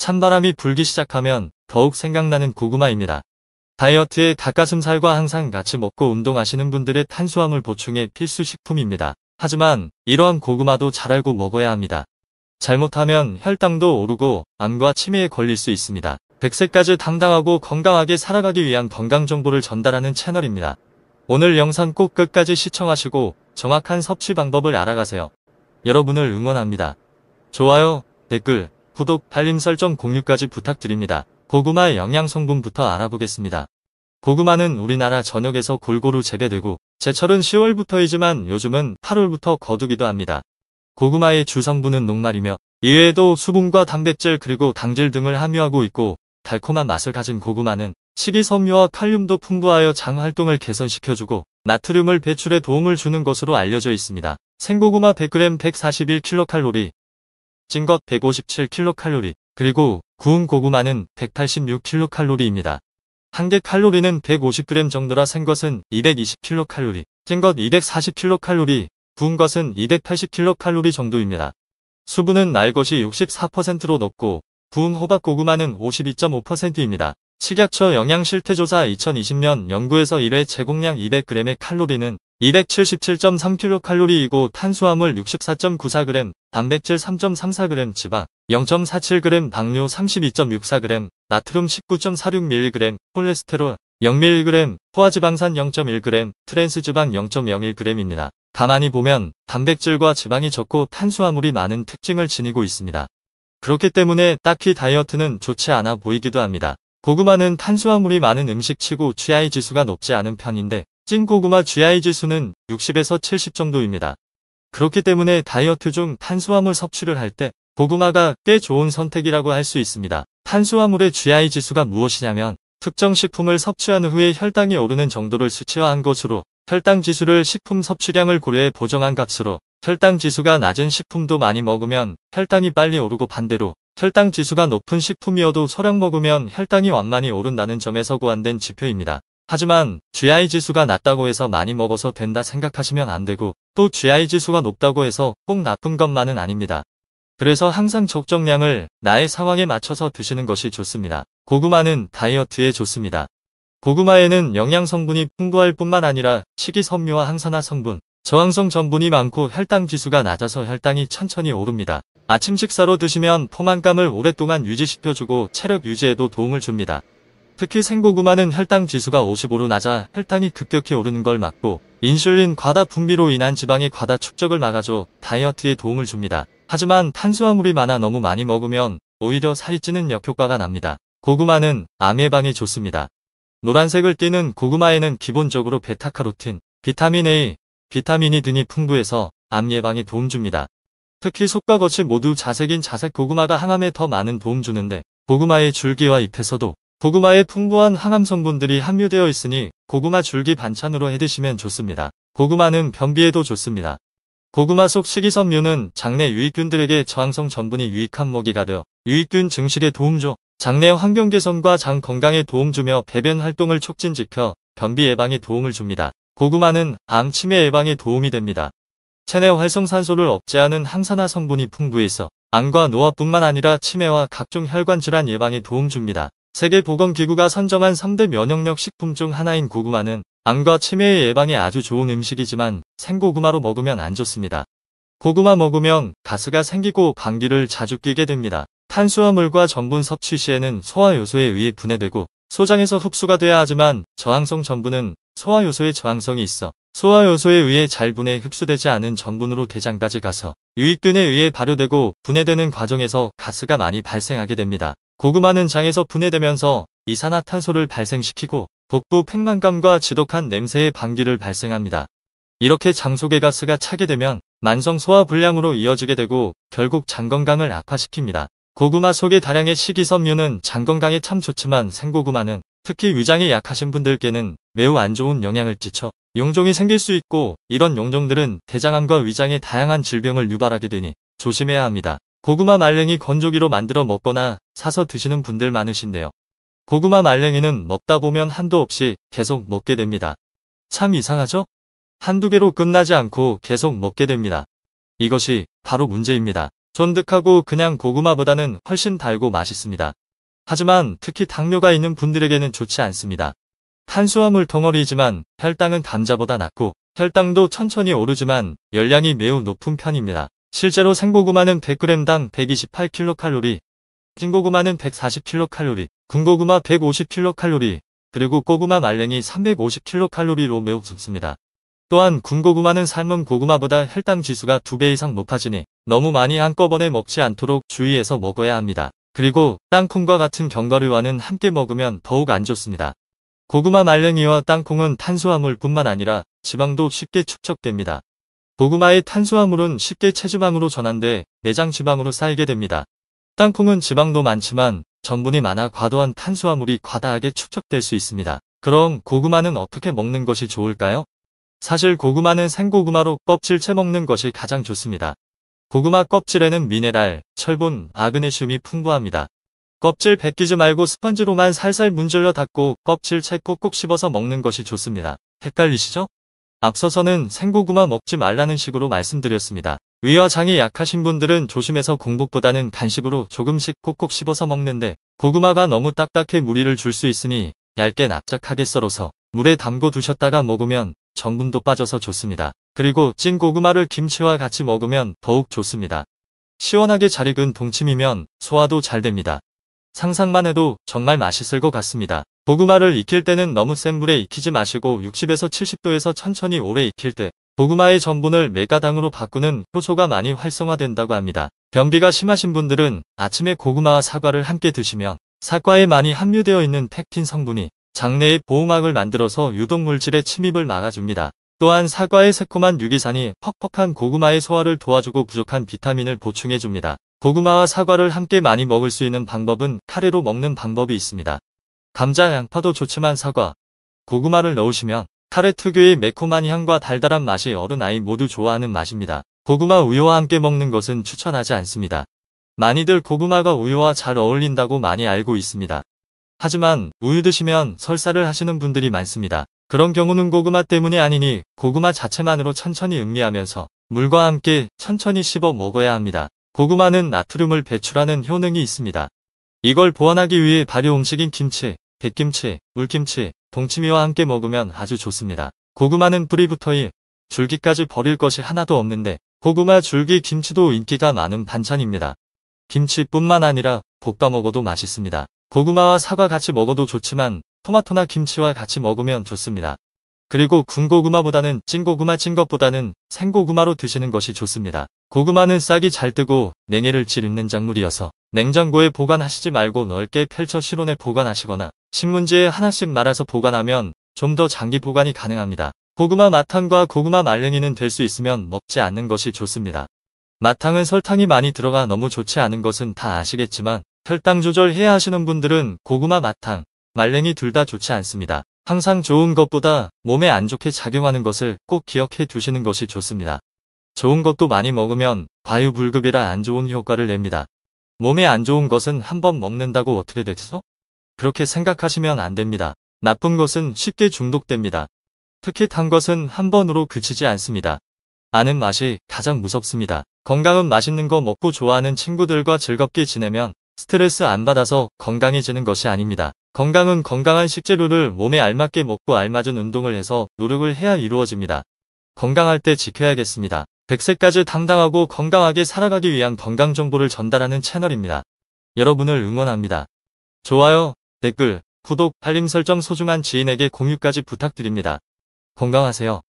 찬바람이 불기 시작하면 더욱 생각나는 고구마입니다. 다이어트에 닭가슴살과 항상 같이 먹고 운동하시는 분들의 탄수화물 보충에 필수 식품입니다. 하지만 이러한 고구마도 잘 알고 먹어야 합니다. 잘못하면 혈당도 오르고 암과 치매에 걸릴 수 있습니다. 100세까지 당당하고 건강하게 살아가기 위한 건강 정보를 전달하는 채널입니다. 오늘 영상 꼭 끝까지 시청하시고 정확한 섭취 방법을 알아가세요. 여러분을 응원합니다. 좋아요, 댓글, 구독, 알림 설정 공유까지 부탁드립니다. 고구마의 영양 성분부터 알아보겠습니다. 고구마는 우리나라 전역에서 골고루 재배되고 제철은 10월부터이지만 요즘은 8월부터 거두기도 합니다. 고구마의 주성분은 녹말이며 이외에도 수분과 단백질 그리고 당질 등을 함유하고 있고 달콤한 맛을 가진 고구마는 식이섬유와 칼륨도 풍부하여 장 활동을 개선시켜주고 나트륨을 배출에 도움을 주는 것으로 알려져 있습니다. 생고구마 100g 141kcal, 찐 것 157kcal, 그리고 구운 고구마는 186kcal입니다. 한 개 칼로리는 150g 정도라 생것은 220kcal, 찐 것 240kcal, 구운 것은 280kcal 정도입니다. 수분은 날 것이 64%로 높고 구운 호박 고구마는 52.5%입니다. 식약처 영양실태조사 2020년 연구에서 1회 제공량 200g의 칼로리는 277.3kcal이고 탄수화물 64.94g, 단백질 3.34g, 지방 0.47g, 당류 32.64g, 나트륨 19.46mg, 콜레스테롤 0mg, 포화지방산 0.1g, 트랜스지방 0.01g입니다. 가만히 보면 단백질과 지방이 적고 탄수화물이 많은 특징을 지니고 있습니다. 그렇기 때문에 딱히 다이어트는 좋지 않아 보이기도 합니다. 고구마는 탄수화물이 많은 음식치고 GI 지수가 높지 않은 편인데 찐 고구마 GI 지수는 60에서 70 정도입니다. 그렇기 때문에 다이어트 중 탄수화물 섭취를 할 때 고구마가 꽤 좋은 선택이라고 할 수 있습니다. 탄수화물의 GI 지수가 무엇이냐면 특정 식품을 섭취한 후에 혈당이 오르는 정도를 수치화한 것으로 혈당 지수를 식품 섭취량을 고려해 보정한 값으로 혈당 지수가 낮은 식품도 많이 먹으면 혈당이 빨리 오르고 반대로 혈당 지수가 높은 식품이어도 소량 먹으면 혈당이 완만히 오른다는 점에서 고안된 지표입니다. 하지만 GI 지수가 낮다고 해서 많이 먹어서 된다 생각하시면 안 되고 또 GI 지수가 높다고 해서 꼭 나쁜 것만은 아닙니다. 그래서 항상 적정량을 나의 상황에 맞춰서 드시는 것이 좋습니다. 고구마는 다이어트에 좋습니다. 고구마에는 영양 성분이 풍부할 뿐만 아니라 식이섬유와 항산화 성분, 저항성 전분이 많고 혈당 지수가 낮아서 혈당이 천천히 오릅니다. 아침 식사로 드시면 포만감을 오랫동안 유지시켜주고 체력 유지에도 도움을 줍니다. 특히 생고구마는 혈당 지수가 55로 낮아 혈당이 급격히 오르는 걸 막고 인슐린 과다 분비로 인한 지방의 과다 축적을 막아줘 다이어트에 도움을 줍니다. 하지만 탄수화물이 많아 너무 많이 먹으면 오히려 살이 찌는 역효과가 납니다. 고구마는 암 예방에 좋습니다. 노란색을 띠는 고구마에는 기본적으로 베타카로틴, 비타민 A, 비타민 E 등이 풍부해서 암 예방에 도움 줍니다. 특히 속과 겉이 모두 자색인 자색 고구마가 항암에 더 많은 도움 주는데 고구마의 줄기와 잎에서도 고구마에 풍부한 항암 성분들이 함유되어 있으니 고구마 줄기 반찬으로 해드시면 좋습니다. 고구마는 변비에도 좋습니다. 고구마 속 식이섬유는 장내 유익균들에게 저항성 전분이 유익한 먹이가 되어 유익균 증식에 도움 줘 장내 환경 개선과 장 건강에 도움 주며 배변 활동을 촉진시켜 변비 예방에 도움을 줍니다. 고구마는 암 치매 예방에 도움이 됩니다. 체내 활성산소를 억제하는 항산화 성분이 풍부해서 암과 노화뿐만 아니라 치매와 각종 혈관 질환 예방에 도움 줍니다. 세계보건기구가 선정한 3대 면역력 식품 중 하나인 고구마는 암과 치매의 예방에 아주 좋은 음식이지만 생고구마로 먹으면 안 좋습니다. 고구마 먹으면 가스가 생기고 감기를 자주 뀌게 됩니다. 탄수화물과 전분 섭취 시에는 소화효소에 의해 분해되고 소장에서 흡수가 돼야 하지만 저항성 전분은 소화효소에 저항성이 있어 소화효소에 의해 잘 분해 흡수되지 않은 전분으로 대장까지 가서 유익균에 의해 발효되고 분해되는 과정에서 가스가 많이 발생하게 됩니다. 고구마는 장에서 분해되면서 이산화탄소를 발생시키고 복부 팽만감과 지독한 냄새의 방귀를 발생합니다. 이렇게 장 속에 가스가 차게 되면 만성 소화불량으로 이어지게 되고 결국 장 건강을 악화시킵니다. 고구마 속의 다량의 식이섬유는 장 건강에 참 좋지만 생고구마는 특히 위장이 약하신 분들께는 매우 안 좋은 영향을 끼쳐 용종이 생길 수 있고 이런 용종들은 대장암과 위장의 다양한 질병을 유발하게 되니 조심해야 합니다. 고구마 말랭이 건조기로 만들어 먹거나 사서 드시는 분들 많으신데요. 고구마 말랭이는 먹다 보면 한도 없이 계속 먹게 됩니다. 참 이상하죠? 한두 개로 끝나지 않고 계속 먹게 됩니다. 이것이 바로 문제입니다. 쫀득하고 그냥 고구마보다는 훨씬 달고 맛있습니다. 하지만 특히 당뇨가 있는 분들에게는 좋지 않습니다. 탄수화물 덩어리이지만 혈당은 감자보다 낮고 혈당도 천천히 오르지만 열량이 매우 높은 편입니다. 실제로 생고구마는 100g당 128kcal, 찐고구마는 140kcal, 군고구마 150kcal, 그리고 고구마 말랭이 350kcal로 매우 좋습니다. 또한 군고구마는 삶은 고구마보다 혈당 지수가 2배 이상 높아지니 너무 많이 한꺼번에 먹지 않도록 주의해서 먹어야 합니다. 그리고 땅콩과 같은 견과류와는 함께 먹으면 더욱 안 좋습니다. 고구마 말랭이와 땅콩은 탄수화물뿐만 아니라 지방도 쉽게 축적됩니다. 고구마의 탄수화물은 쉽게 체지방으로 전환돼 내장 지방으로 쌓이게 됩니다. 땅콩은 지방도 많지만 전분이 많아 과도한 탄수화물이 과다하게 축적될 수 있습니다. 그럼 고구마는 어떻게 먹는 것이 좋을까요? 사실 고구마는 생고구마로 껍질째 먹는 것이 가장 좋습니다. 고구마 껍질에는 미네랄, 철분, 마그네슘이 풍부합니다. 껍질 벗기지 말고 스펀지로만 살살 문질러 닫고 껍질채 꼭꼭 씹어서 먹는 것이 좋습니다. 헷갈리시죠? 앞서서는 생고구마 먹지 말라는 식으로 말씀드렸습니다. 위와 장이 약하신 분들은 조심해서 공복보다는 간식으로 조금씩 꼭꼭 씹어서 먹는데 고구마가 너무 딱딱해 무리를 줄 수 있으니 얇게 납작하게 썰어서 물에 담궈 두셨다가 먹으면 전분도 빠져서 좋습니다. 그리고 찐 고구마를 김치와 같이 먹으면 더욱 좋습니다. 시원하게 잘 익은 동치미면 소화도 잘 됩니다. 상상만 해도 정말 맛있을 것 같습니다. 고구마를 익힐 때는 너무 센 불에 익히지 마시고 60에서 70도에서 천천히 오래 익힐 때 고구마의 전분을 메가당으로 바꾸는 효소가 많이 활성화된다고 합니다. 변비가 심하신 분들은 아침에 고구마와 사과를 함께 드시면 사과에 많이 함유되어 있는 펙틴 성분이 장내의 보호막을 만들어서 유독물질의 침입을 막아줍니다. 또한 사과의 새콤한 유기산이 퍽퍽한 고구마의 소화를 도와주고 부족한 비타민을 보충해줍니다. 고구마와 사과를 함께 많이 먹을 수 있는 방법은 카레로 먹는 방법이 있습니다. 감자, 양파도 좋지만 사과, 고구마를 넣으시면 카레 특유의 매콤한 향과 달달한 맛이 어른 아이 모두 좋아하는 맛입니다. 고구마 우유와 함께 먹는 것은 추천하지 않습니다. 많이들 고구마가 우유와 잘 어울린다고 많이 알고 있습니다. 하지만 우유 드시면 설사를 하시는 분들이 많습니다. 그런 경우는 고구마 때문이 아니니 고구마 자체만으로 천천히 음미하면서 물과 함께 천천히 씹어 먹어야 합니다. 고구마는 나트륨을 배출하는 효능이 있습니다. 이걸 보완하기 위해 발효 음식인 김치, 백김치, 물김치, 동치미와 함께 먹으면 아주 좋습니다. 고구마는 뿌리부터 줄기까지 버릴 것이 하나도 없는데 고구마 줄기 김치도 인기가 많은 반찬입니다. 김치뿐만 아니라 볶아 먹어도 맛있습니다. 고구마와 사과 같이 먹어도 좋지만 토마토나 김치와 같이 먹으면 좋습니다. 그리고 군고구마보다는 찐고구마 찐 것보다는 생고구마로 드시는 것이 좋습니다. 고구마는 싹이 잘 뜨고 냉해를 질 있는 작물이어서 냉장고에 보관하시지 말고 넓게 펼쳐 실온에 보관하시거나 신문지에 하나씩 말아서 보관하면 좀 더 장기 보관이 가능합니다. 고구마 마탕과 고구마 말랭이는 될 수 있으면 먹지 않는 것이 좋습니다. 마탕은 설탕이 많이 들어가 너무 좋지 않은 것은 다 아시겠지만 혈당 조절해야 하시는 분들은 고구마 마탕, 말랭이 둘 다 좋지 않습니다. 항상 좋은 것보다 몸에 안 좋게 작용하는 것을 꼭 기억해 두시는 것이 좋습니다. 좋은 것도 많이 먹으면 과유불급이라 안 좋은 효과를 냅니다. 몸에 안 좋은 것은 한번 먹는다고 어떻게 되죠? 그렇게 생각하시면 안 됩니다. 나쁜 것은 쉽게 중독됩니다. 특히 단 것은 한 번으로 그치지 않습니다. 아는 맛이 가장 무섭습니다. 건강은 맛있는 거 먹고 좋아하는 친구들과 즐겁게 지내면 스트레스 안 받아서 건강해지는 것이 아닙니다. 건강은 건강한 식재료를 몸에 알맞게 먹고 알맞은 운동을 해서 노력을 해야 이루어집니다. 건강할 때 지켜야겠습니다. 100세까지 당당하고 건강하게 살아가기 위한 건강 정보를 전달하는 채널입니다. 여러분을 응원합니다. 좋아요, 댓글, 구독, 알림 설정 소중한 지인에게 공유까지 부탁드립니다. 건강하세요.